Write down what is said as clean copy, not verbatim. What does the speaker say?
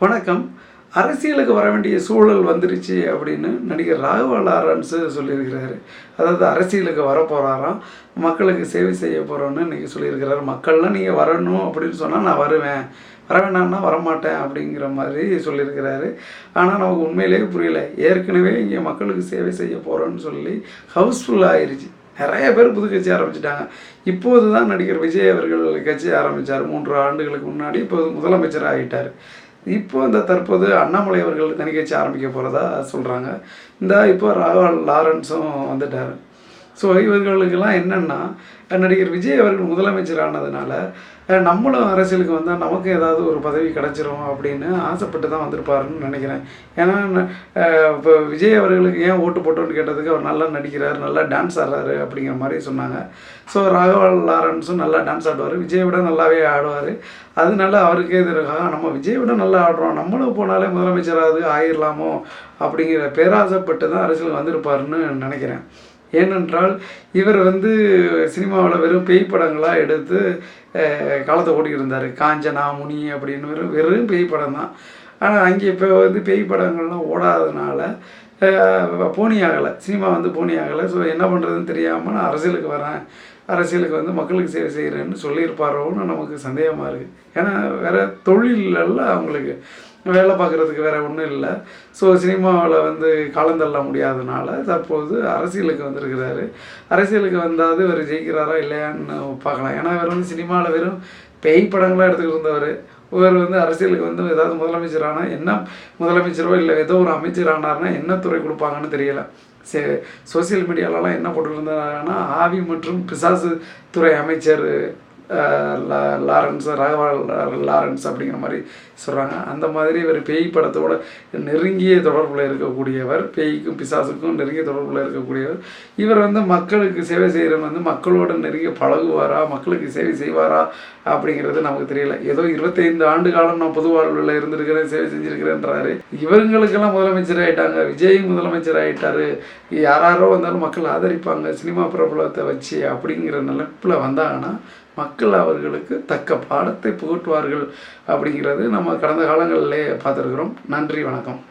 வணக்கம். அரசியலுக்கு வர வேண்டிய சூழல் வந்துருச்சு அப்படின்னு நடிகர் ராகவா லாரன்ஸு சொல்லியிருக்கிறாரு. அதாவது அரசியலுக்கு வரப்போகிறாராம், மக்களுக்கு சேவை செய்ய போகிறோன்னு இன்றைக்கி சொல்லியிருக்கிறாரு. மக்கள்லாம் நீங்கள் வரணும் அப்படின்னு சொன்னால் நான் வருவேன், வர வேணாம்னா வரமாட்டேன் அப்படிங்கிற மாதிரி சொல்லியிருக்கிறாரு. ஆனால் நமக்கு உண்மையிலேயே புரியல. ஏற்கனவே இங்கே மக்களுக்கு சேவை செய்ய போகிறோன்னு சொல்லி ஹவுஸ்ஃபுல் ஆயிடுச்சு. நிறைய பேர் புது கட்சி ஆரம்பிச்சிட்டாங்க. இப்போது தான் நடிகர் விஜய் அவர்கள் கட்சி ஆரம்பித்தார். 3 ஆண்டுகளுக்கு முன்னாடி இப்போது முதலமைச்சராக ஆகிட்டார். இப்போ இந்த தற்போது அண்ணாமலை அவர்கள் தனி கட்சி ஆரம்பிக்க போகிறதா சொல்கிறாங்க. இப்போ ராகவா லாரன்ஸும் வந்துட்டார். ஸோ இவர்களுக்கெல்லாம் என்னென்னா, நடிகர் விஜய் அவர்கள் முதலமைச்சர் ஆனதுனால நம்மளும் அரசியலுக்கு வந்தால் நமக்கு ஏதாவது ஒரு பதவி கிடச்சிரும் அப்படின்னு ஆசைப்பட்டு தான் வந்திருப்பாருன்னு நினைக்கிறேன். ஏன்னா இப்போ விஜய் அவர்களுக்கு ஏன் ஓட்டு போட்டோன்னு கேட்டதுக்கு அவர் நல்லா நடிக்கிறார், நல்லா டான்ஸ் ஆடுறாரு அப்படிங்கிற மாதிரி சொன்னாங்க. ஸோ ராகவா லாரன்ஸும் நல்லா டான்ஸ் ஆடுவார், விஜயை விட நல்லாவே ஆடுவார். அதனால அவருக்கே இது நம்ம விஜயை விட நல்லா ஆடுறோம், நம்மளும் போனாலே முதலமைச்சராவது ஆயிடலாமோ அப்படிங்கிற பேராசைப்பட்டு தான் அரசியலுக்கு வந்திருப்பாருன்னு நினைக்கிறேன். ஏனென்றால் இவர் சினிமாவில் வெறும் பேய் படங்களாக எடுத்து காலத்தை ஓட்டிக்கிட்டு இருந்தார். காஞ்சனா, முனி அப்படின்னு வெறும் பேய் படம் தான். ஆனால் அங்கே இப்போ பேய் படங்கள்லாம் ஓடாததுனால போனி ஆகலை, சினிமா போனி ஆகலை. ஸோ என்ன பண்ணுறதுன்னு தெரியாமல் நான் அரசியலுக்கு வரேன், அரசியலுக்கு மக்களுக்கு சேவை செய்கிறேன்னு சொல்லியிருப்பாரோன்னு நமக்கு சந்தேகமாக இருக்குது. ஏன்னா வேறு தொழிலல்ல, அவங்களுக்கு வேலை பார்க்குறதுக்கு வேறு ஒன்றும் இல்லை. ஸோ சினிமாவில் காலந்தள்ள முடியாததுனால தற்போது அரசியலுக்கு வந்திருக்கிறாரு. அரசியலுக்கு வந்தாது இவர் ஜெயிக்கிறாரா இல்லையான்னு பார்க்கலாம். ஏன்னா இவர் சினிமாவில் வெறும் பேய் படங்களாக எடுத்துக்கிட்டு இருந்தவர். இவர் அரசியலுக்கு ஏதாவது முதலமைச்சரானா என்ன முதலமைச்சரோ இல்லை ஏதோ ஒரு அமைச்சர் ஆனார்னா என்ன துறை கொடுப்பாங்கன்னு தெரியலை. சோசியல் மீடியாலலாம் என்ன போட்டுருந்தாங்கன்னா, ஆவி மற்றும் பிசாசு துறை அமைச்சர் லாரன்ஸ், ராகவா லாரன்ஸ் அப்படிங்கிற மாதிரி சொல்கிறாங்க. அந்த மாதிரி இவர் பேய் படத்தோட நெருங்கிய தொடர்பில் இருக்கக்கூடியவர், பேய்க்கும் பிசாசுக்கும் நெருங்கிய தொடர்பில் இருக்கக்கூடியவர். இவர் மக்களுக்கு சேவை செய்கிறவங்க மக்களோட நெருங்கிய பழகுவாரா, மக்களுக்கு சேவை செய்வாரா அப்படிங்கிறது நமக்கு தெரியல. ஏதோ 25 ஆண்டு காலம் நான் பொது வாழ்வில் இருந்திருக்கிறேன், சேவை செஞ்சுருக்கிறேன்றாரு. இவங்களுக்கெல்லாம் முதலமைச்சர் ஆகிட்டாங்க, விஜய் முதலமைச்சர் ஆகிட்டாரு, யாரோ வந்தாலும் மக்கள் ஆதரிப்பாங்க சினிமா பிரபலத்தை வச்சு அப்படிங்கிற நிலைப்பில் வந்தாங்கன்னா மக்கள் அவர்களுக்கு தக்க பாடத்தை புகட்டுவார்கள் அப்படிங்கிறது நம்ம கடந்த காலங்களிலே பார்த்துருக்குறோம். நன்றி, வணக்கம்.